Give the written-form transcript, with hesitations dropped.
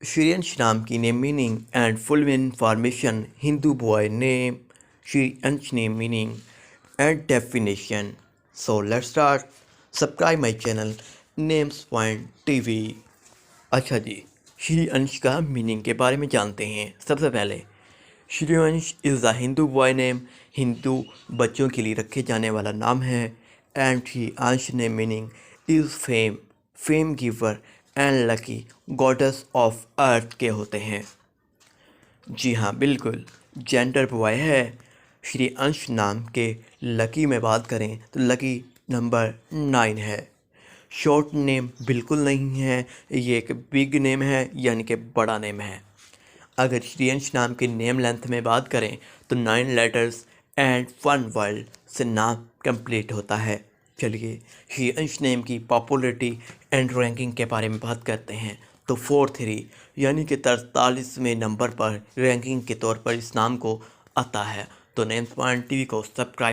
श्री अंश नाम की name meaning and full information Hindu boy name Shri Ansh name meaning and definition. So let's start. Subscribe my channel Names Point TV. अच्छा जी, श्री अंश का meaning के बारे में जानते हैं. सबसे पहले श्री अंश is the Hindu boy name. Hindu बच्चों के लिए रखे जाने वाला नाम है. And Shri Ansh name meaning is fame, fame giver and lucky goddess of earth के होते हैं. जी हाँ, बिल्कुल जेंडर बॉय है. श्री अंश नाम के लकी में बात करें तो लकी नंबर 9 है. शॉर्ट नेम बिल्कुल नहीं है, ये एक बिग नेम है यानी कि बड़ा नेम है. अगर श्री अंश नाम के नेम लेंथ में बात करें तो 9 लेटर्स एंड 1 वर्ड से नाम कंप्लीट होता है. चलिए श्री अंश नेम की पॉपुलरिटी एंड रैंकिंग के बारे में बात करते हैं. तो 43 यानी कि 43वें नंबर पर रैंकिंग के तौर पर इस नाम को आता है. तो नेम्स पॉइंट टीवी को सब्सक्राइब